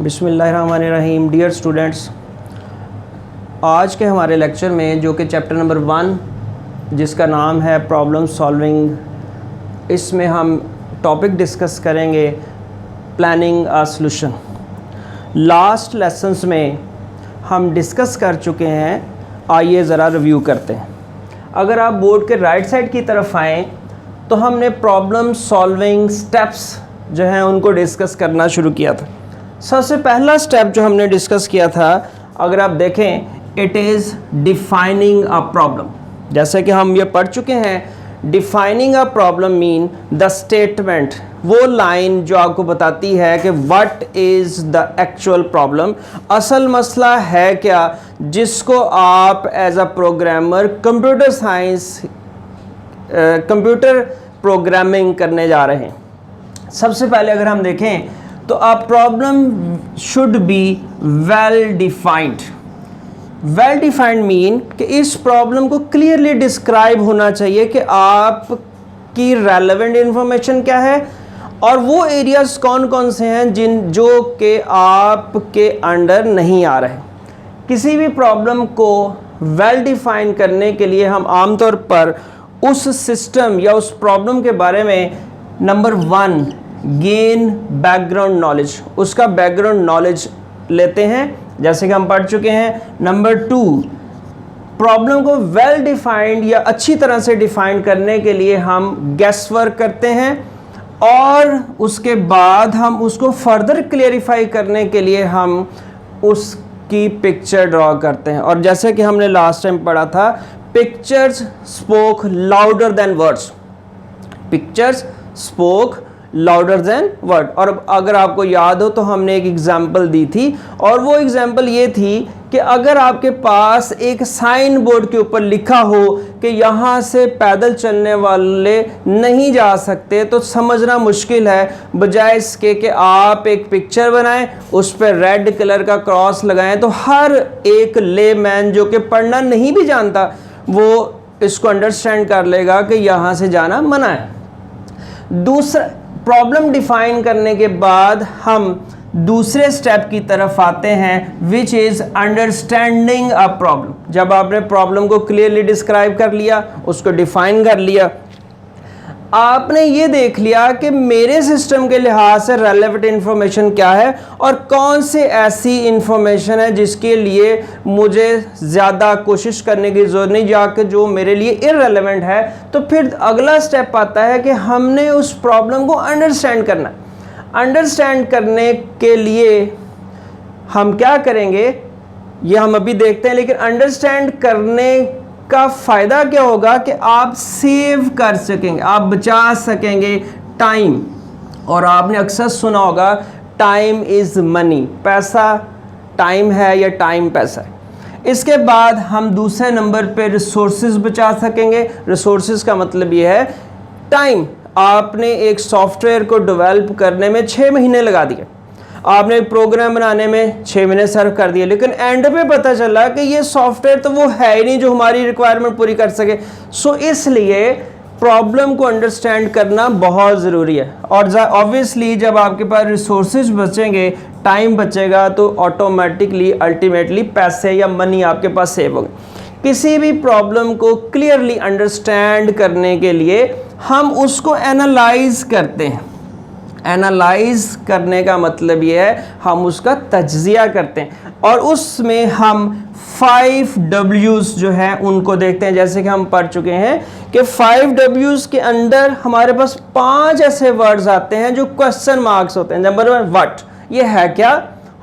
बिस्मिल्लाहिर्रहमानिर्रहीम। Dear students, आज के हमारे लेक्चर में जो कि चैप्टर नंबर 1 जिसका नाम है प्रॉब्लम सॉल्विंग, इसमें हम टॉपिक डिस्कस करेंगे planning a solution. Last lessons में हम डिस्कस कर चुके हैं, आइए ज़रा रिव्यू करते हैं। अगर आप बोर्ड के राइट साइड की तरफ आएँ तो हमने प्रॉब्लम सॉल्विंग स्टेप्स जो हैं उनको डिस्कस करना शुरू किया था। सबसे पहला स्टेप जो हमने डिस्कस किया था, अगर आप देखें, it is defining a problem. जैसे कि हम ये पढ़ चुके हैं, defining a problem mean the statement, वो लाइन जो आपको बताती है कि what is the actual problem, असल मसला है क्या, जिसको आप as a programmer computer science computer programming करने जा रहे हैं। सबसे पहले अगर हम देखें तो a problem should be well defined. Well defined mean कि इस प्रॉब्लम को क्लियरली डिस्क्राइब होना चाहिए कि आपकी रेलेवेंट इंफॉर्मेशन क्या है और वो एरियाज कौन कौन से हैं जो कि आपके अंडर नहीं आ रहे। किसी भी प्रॉब्लम को वेल डिफाइन करने के लिए हम आमतौर पर उस सिस्टम या उस प्रॉब्लम के बारे में नंबर 1 गेन बैकग्राउंड नॉलेज, उसका बैकग्राउंड नॉलेज लेते हैं, जैसे कि हम पढ़ चुके हैं। नंबर 2, प्रॉब्लम को वेल डिफाइंड या अच्छी तरह से डिफाइन करने के लिए हम गेस वर्क करते हैं और उसके बाद हम उसको फर्दर क्लियरिफाई करने के लिए हम उसकी पिक्चर ड्रॉ करते हैं। और जैसे कि हमने लास्ट टाइम पढ़ा था, pictures spoke louder than words. Pictures spoke louder than word. और अगर आपको याद हो तो हमने एक एग्जाम्पल दी थी, और वो एग्जाम्पल ये थी कि अगर आपके पास एक साइन बोर्ड के ऊपर लिखा हो कि यहाँ से पैदल चलने वाले नहीं जा सकते, तो समझना मुश्किल है। बजाय इसके कि आप एक पिक्चर बनाएं, उस पर रेड कलर का क्रॉस लगाएं, तो हर एक लेमैन जो कि पढ़ना नहीं भी जानता वो इसको अंडरस्टैंड कर लेगा कि यहाँ से जाना मना है। दूसरा, प्रॉब्लम डिफाइन करने के बाद हम दूसरे स्टेप की तरफ आते हैं, which is understanding a problem. जब आपने प्रॉब्लम को क्लियरली डिस्क्राइब कर लिया, उसको डिफाइन कर लिया, आपने ये देख लिया कि मेरे सिस्टम के लिहाज से रेलेवेंट इंफॉर्मेशन क्या है और कौन से ऐसी इंफॉर्मेशन है जिसके लिए मुझे ज़्यादा कोशिश करने की ज़रूरत नहीं, जाकर जो मेरे लिए इररेलेवेंट है। तो फिर अगला स्टेप आता है कि हमने उस प्रॉब्लम को अंडरस्टैंड करना। अंडरस्टैंड करने के लिए हम क्या करेंगे ये हम अभी देखते हैं, लेकिन अंडरस्टैंड करने का फ़ायदा क्या होगा कि आप सेव कर सकेंगे, आप बचा सकेंगे टाइम। और आपने अक्सर सुना होगा, टाइम इज़ मनी, पैसा टाइम है या टाइम पैसा है। इसके बाद हम दूसरे नंबर पे रिसोर्सेज बचा सकेंगे। रिसोर्सेज का मतलब ये है टाइम। आपने एक सॉफ्टवेयर को डेवलप करने में 6 महीने लगा दिए, आपने प्रोग्राम बनाने में 6 महीने सर्व कर दिए, लेकिन एंड पे पता चला कि ये सॉफ्टवेयर तो वो है ही नहीं जो हमारी रिक्वायरमेंट पूरी कर सके। सो इसलिए प्रॉब्लम को अंडरस्टैंड करना बहुत ज़रूरी है। और ऑब्वियसली जब आपके पास रिसोर्सेज बचेंगे, टाइम बचेगा, तो ऑटोमेटिकली अल्टीमेटली पैसे या मनी आपके पास सेव होंगे। किसी भी प्रॉब्लम को क्लियरली अंडरस्टैंड करने के लिए हम उसको एनालाइज करते हैं। एनालाइज करने का मतलब ये है हम उसका तज्जिया करते हैं और उसमें हम 5 W's जो हैं उनको देखते हैं। जैसे कि हम पढ़ चुके हैं कि 5 W's के अंदर हमारे पास 5 ऐसे वर्ड्स आते हैं जो क्वेश्चन मार्क्स होते हैं। नंबर 1 व्हाट, ये है क्या।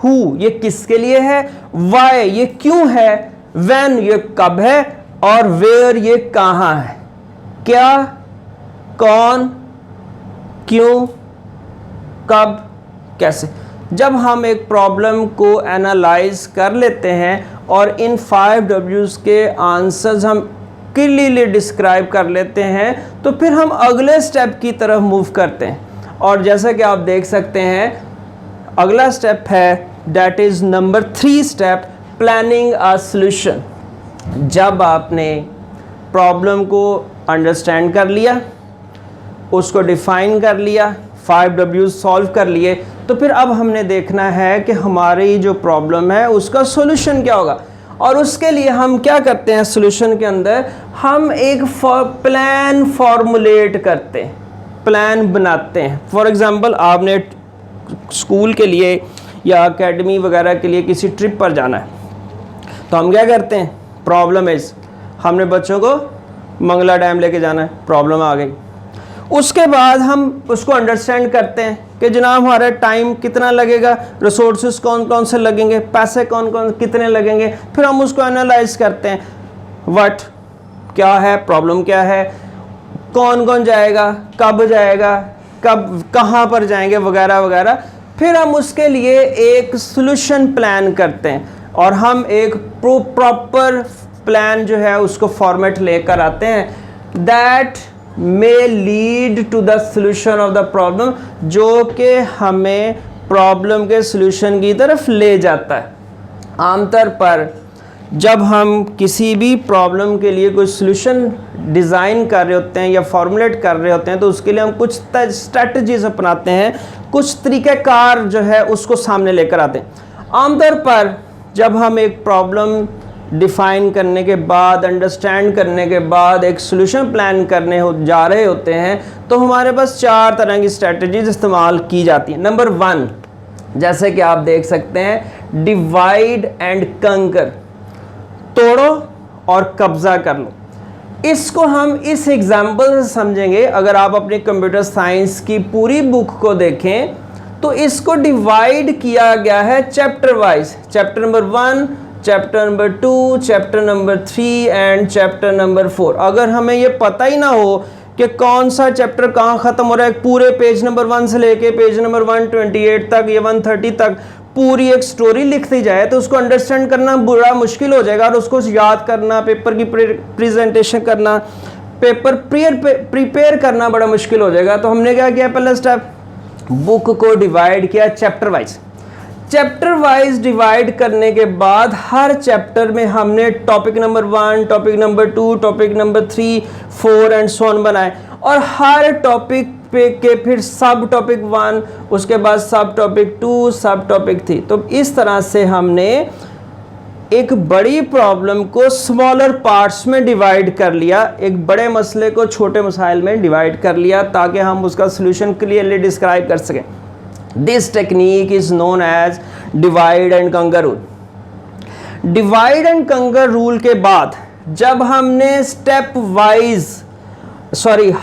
हु, ये किसके लिए है। वाई, ये क्यों है। व्हेन, ये कब है। और वेयर, ये कहाँ है। क्या, कौन, क्यों, कब, कैसे। जब हम एक प्रॉब्लम को एनालाइज कर लेते हैं और इन 5 W's के आंसर्स हम क्लियरली डिस्क्राइब कर लेते हैं, तो फिर हम अगले स्टेप की तरफ मूव करते हैं। और जैसा कि आप देख सकते हैं, अगला स्टेप है, that is number 3 step, planning a solution. जब आपने प्रॉब्लम को अंडरस्टैंड कर लिया, उसको डिफाइन कर लिया, 5W सॉल्व कर लिए, तो फिर अब हमने देखना है कि हमारी जो प्रॉब्लम है उसका सॉल्यूशन क्या होगा। और उसके लिए हम क्या करते हैं, सॉल्यूशन के अंदर हम एक प्लान फॉर्मुलेट करते हैं, प्लान बनाते हैं। फॉर एग्जांपल आपने स्कूल के लिए या एकेडमी वगैरह के लिए किसी ट्रिप पर जाना है, तो हम क्या करते हैं, प्रॉब्लम इज हमने बच्चों को मंगला डैम लेके जाना है, प्रॉब्लम आ गई। उसके बाद हम उसको अंडरस्टैंड करते हैं कि जनाब हमारा टाइम कितना लगेगा, रिसोर्सेज कौन कौन से लगेंगे, पैसे कौन कौन कितने लगेंगे, फिर हम उसको एनालाइज करते हैं, व्हाट क्या है, प्रॉब्लम क्या है, कौन कौन जाएगा, कब कहाँ पर जाएंगे वगैरह वगैरह। फिर हम उसके लिए एक सॉल्यूशन प्लान करते हैं और हम एक प्रॉपर प्लान जो है उसको फॉर्मेट लेकर आते हैं, that may lead to the solution of the problem, जो कि हमें प्रॉब्लम के सॉल्यूशन की तरफ ले जाता है। आमतौर पर जब हम किसी भी प्रॉब्लम के लिए कोई सॉल्यूशन डिज़ाइन कर रहे होते हैं या फॉर्मुलेट कर रहे होते हैं, तो उसके लिए हम कुछ स्ट्रैटेजीज अपनाते हैं, कुछ तरीक़ेकार जो है उसको सामने लेकर आते हैं। आमतौर पर जब हम एक प्रॉब्लम डिफ़ाइन करने के बाद, अंडरस्टैंड करने के बाद एक सॉल्यूशन प्लान करने जा रहे होते हैं, तो हमारे पास 4 तरह की स्ट्रैटेजीज इस्तेमाल की जाती हैं। नंबर 1, जैसे कि आप देख सकते हैं, डिवाइड एंड कंकर, तोड़ो और कब्जा कर लो। इसको हम इस एग्जाम्पल से समझेंगे। अगर आप अपनी कंप्यूटर साइंस की पूरी बुक को देखें तो इसको डिवाइड किया गया है chapter wise, chapter number 1, chapter number 2, chapter number 3 and chapter number 4। अगर हमें ये पता ही ना हो कि कौन सा चैप्टर कहाँ ख़त्म हो रहा है, पूरे पेज नंबर 1 से लेके पेज नंबर 128 तक या 130 तक पूरी एक स्टोरी लिख दी जाए, तो उसको अंडरस्टैंड करना बड़ा मुश्किल हो जाएगा और उसको याद करना, पेपर की प्रेजेंटेशन करना, पेपर प्रिपेयर करना बड़ा मुश्किल हो जाएगा। तो हमने क्या किया, पहला स्टेप, बुक को डिवाइड किया chapter wise. Chapter wise divide करने के बाद हर चैप्टर में हमने topic number 1, topic number 2, topic number 3, 4 and so on बनाए, और हर टॉपिक पे के फिर सब टॉपिक 1, उसके बाद सब टॉपिक 2, सब टॉपिक 3। तो इस तरह से हमने एक बड़ी प्रॉब्लम को स्मॉलर पार्ट्स में डिवाइड कर लिया, एक बड़े मसले को छोटे मसाइल में डिवाइड कर लिया, ताकि हम उसका सॉल्यूशन क्लियरली डिस्क्राइब कर सकें। This technique is known as divide and conquer rule. Divide and conquer rule के बाद जब हमने स्टेप वाइज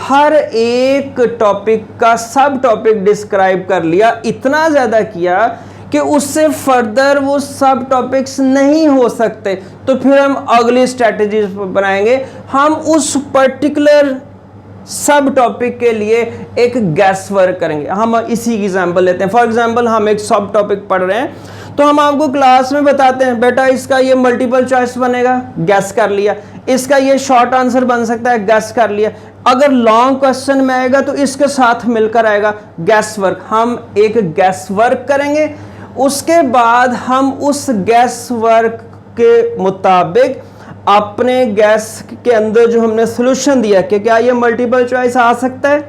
हर एक टॉपिक का सब टॉपिक डिस्क्राइब कर लिया, इतना ज़्यादा किया कि उससे फर्दर वो सब टॉपिक्स नहीं हो सकते, तो फिर हम अगली स्ट्रैटेजी बनाएंगे। हम उस पर्टिकुलर सब टॉपिक के लिए एक गैस वर्क करेंगे। हम इसी की एग्जांपल लेते हैं। फॉर एग्जांपल हम एक सब टॉपिक पढ़ रहे हैं, तो हम आपको क्लास में बताते हैं, बेटा इसका ये मल्टीपल चॉइस बनेगा, गैस कर लिया, इसका ये शॉर्ट आंसर बन सकता है, गैस कर लिया, अगर लॉन्ग क्वेश्चन में आएगा तो इसके साथ मिलकर आएगा, गैस वर्क। हम एक गैस वर्क करेंगे, उसके बाद हम उस गैस वर्क के मुताबिक अपने गैस के अंदर जो हमने सॉल्यूशन दिया कि क्या ये मल्टीपल चॉइस आ सकता है,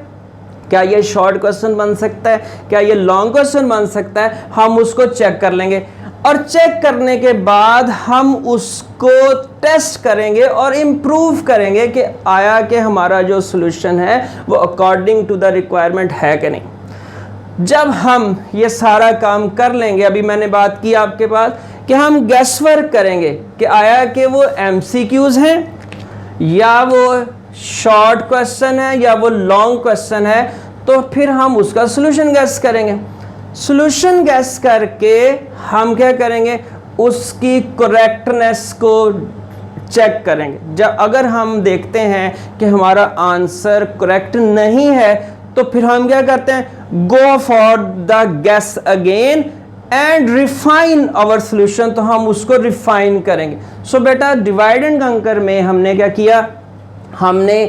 क्या ये शॉर्ट क्वेश्चन बन सकता है, क्या ये लॉन्ग क्वेश्चन बन सकता है, हम उसको चेक कर लेंगे। और चेक करने के बाद हम उसको टेस्ट करेंगे और इम्प्रूव करेंगे कि आया कि हमारा जो सॉल्यूशन है वो अकॉर्डिंग टू द रिक्वायरमेंट है कि नहीं। जब हम ये सारा काम कर लेंगे, अभी मैंने बात की आपके पास कि हम गैस वर्क करेंगे कि आया कि वो MCQs हैं या वो शॉर्ट क्वेश्चन है या वो लॉन्ग क्वेश्चन है, तो फिर हम उसका सॉल्यूशन गैस करेंगे। सॉल्यूशन गैस करके हम क्या करेंगे, उसकी करेक्टनेस को चेक करेंगे। जब अगर हम देखते हैं कि हमारा आंसर करेक्ट नहीं है, तो फिर हम क्या करते हैं, go for the guess again and refine our solution. तो हम उसको रिफाइन करेंगे। सो बेटा डिवाइड एंड कंकर में हमने क्या किया, हमने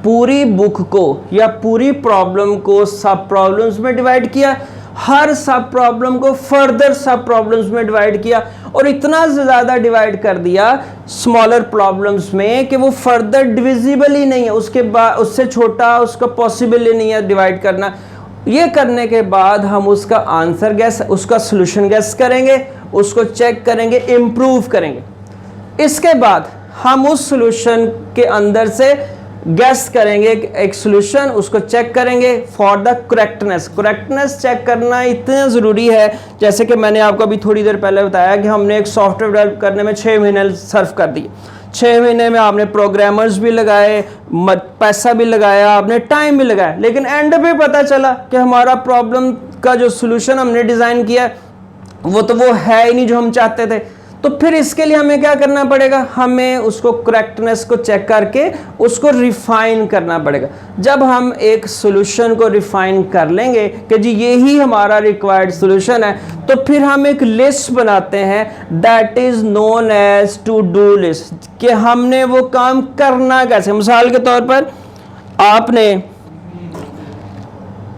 पूरी बुक को या पूरी प्रॉब्लम को सब प्रॉब्लम्स में डिवाइड किया, हर सब प्रॉब्लम को फर्दर सब प्रॉब्लम्स में डिवाइड किया, और इतना ज़्यादा डिवाइड कर दिया स्मॉलर प्रॉब्लम्स में कि वो फर्दर डिविजिबल ही नहीं है, उसके बाद उससे छोटा उसका पॉसिबल ही नहीं है डिवाइड करना। ये करने के बाद हम उसका आंसर गैस, उसका सॉल्यूशन गैस करेंगे, उसको चेक करेंगे, इम्प्रूव करेंगे। इसके बाद हम उस सॉल्यूशन के अंदर से गैस करेंगे एक सॉल्यूशन, उसको चेक करेंगे फॉर द करेक्टनेस चेक करना इतना ज़रूरी है। जैसे कि मैंने आपको अभी थोड़ी देर पहले बताया कि हमने एक सॉफ्टवेयर डेवलप करने में 6 महीने सर्व कर दिए। 6 महीने में आपने प्रोग्रामर्स भी लगाए, पैसा भी लगाया, आपने टाइम भी लगाया, लेकिन एंड पे पता चला कि हमारा प्रॉब्लम का जो सॉल्यूशन हमने डिज़ाइन किया वो है ही नहीं जो हम चाहते थे। तो फिर इसके लिए हमें क्या करना पड़ेगा, हमें उसको करेक्टनेस को चेक करके उसको रिफाइन करना पड़ेगा। जब हम एक सॉल्यूशन को रिफाइन कर लेंगे कि जी यही हमारा रिक्वायर्ड सॉल्यूशन है, तो फिर हम एक लिस्ट बनाते हैं that is known as to do list, कि हमने वो काम करना कैसे। मिसाल के तौर पर आपने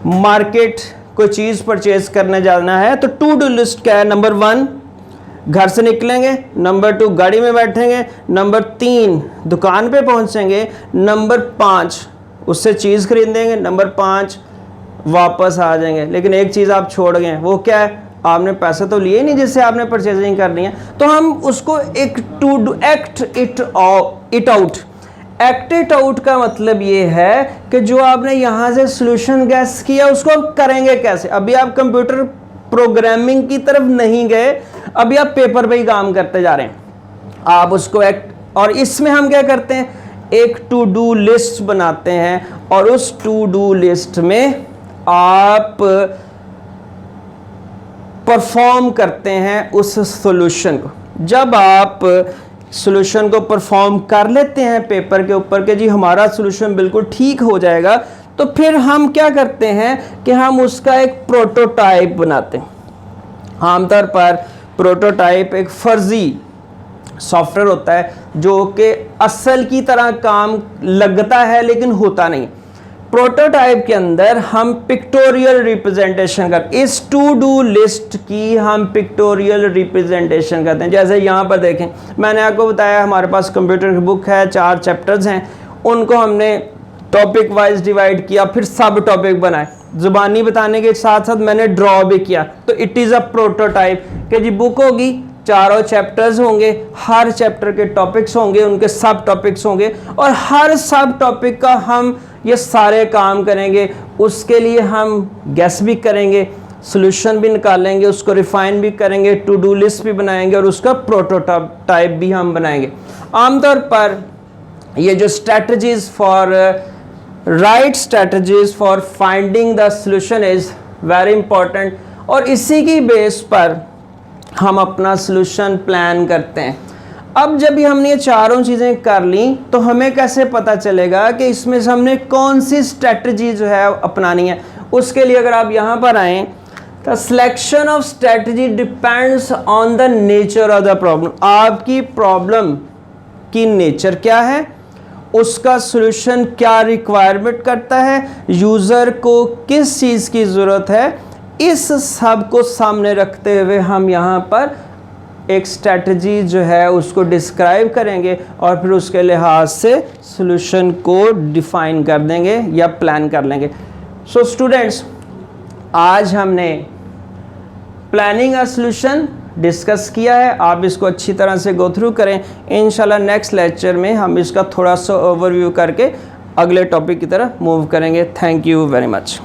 मार्केट कोई चीज़ परचेज करने जाना है, तो टू डू लिस्ट क्या है, नंबर 1 घर से निकलेंगे, नंबर 2 गाड़ी में बैठेंगे, नंबर 3 दुकान पे पहुंचेंगे, नंबर 5 उससे चीज़ खरीदेंगे, नंबर 5 वापस आ जाएंगे। लेकिन एक चीज़ आप छोड़ गए, वो क्या है, आपने पैसे तो लिए नहीं जिससे आपने परचेजिंग करनी है। तो हम उसको एक to do act it out का मतलब ये है कि जो आपने यहाँ से सॉल्यूशन गैस किया उसको आप करेंगे कैसे। अभी आप कंप्यूटर प्रोग्रामिंग की तरफ नहीं गए, अभी आप पेपर पे ही काम करते जा रहे हैं। आप उसको और इसमें हम क्या करते हैं, एक टू डू लिस्ट बनाते हैं और उस टू डू लिस्ट में आप परफॉर्म करते हैं उस सॉल्यूशन को। जब आप सॉल्यूशन को परफॉर्म कर लेते हैं पेपर के ऊपर कि जी हमारा सॉल्यूशन बिल्कुल ठीक हो जाएगा, तो फिर हम क्या करते हैं कि हम उसका एक प्रोटोटाइप बनाते हैं। आमतौर पर प्रोटोटाइप एक फर्जी सॉफ्टवेयर होता है जो कि असल की तरह काम लगता है लेकिन होता नहीं। प्रोटोटाइप के अंदर हम पिक्टोरियल रिप्रेजेंटेशन करते हैं, इस टू डू लिस्ट की हम पिक्टोरियल रिप्रेजेंटेशन करते हैं। जैसे यहाँ पर देखें, मैंने आपको बताया हमारे पास कंप्यूटर की बुक है, 4 चैप्टर्स हैं, उनको हमने टॉपिक वाइज डिवाइड किया, फिर सब टॉपिक बनाए, जुबानी बताने के साथ साथ मैंने ड्रॉ भी किया। तो इट इज़ अ प्रोटोटाइप कि जी बुक होगी, 4 चैप्टर्स होंगे, हर चैप्टर के टॉपिक्स होंगे, उनके सब टॉपिक्स होंगे और हर सब टॉपिक का हम ये सारे काम करेंगे। उसके लिए हम गैस भी करेंगे, सॉल्यूशन भी निकालेंगे, उसको रिफाइन भी करेंगे, टू डू लिस्ट भी बनाएंगे और उसका प्रोटोटाइप भी हम बनाएंगे। आमतौर पर ये जो strategies for right strategies for finding the solution is very important, और इसी की बेस पर हम अपना सॉल्यूशन प्लान करते हैं। अब जब भी हमने ये चारों चीज़ें कर ली तो हमें कैसे पता चलेगा कि इसमें से हमने कौन सी स्ट्रेटजी जो है अपनानी है। उसके लिए अगर आप यहाँ पर आएँ, तो selection of strategy depends on the nature of the problem. आपकी प्रॉब्लम की नेचर क्या है, उसका सॉल्यूशन क्या रिक्वायरमेंट करता है, यूज़र को किस चीज़ की ज़रूरत है, इस सब को सामने रखते हुए हम यहाँ पर एक स्ट्रेटजी जो है उसको डिस्क्राइब करेंगे और फिर उसके लिहाज से सॉल्यूशन को डिफाइन कर देंगे या प्लान कर लेंगे। सो स्टूडेंट्स, आज हमने प्लानिंग अ सॉल्यूशन डिस्कस किया है। आप इसको अच्छी तरह से गो थ्रू करें। इंशाल्लाह नेक्स्ट लेक्चर में हम इसका थोड़ा सा ओवरव्यू करके अगले टॉपिक की तरफ मूव करेंगे। Thank you very much.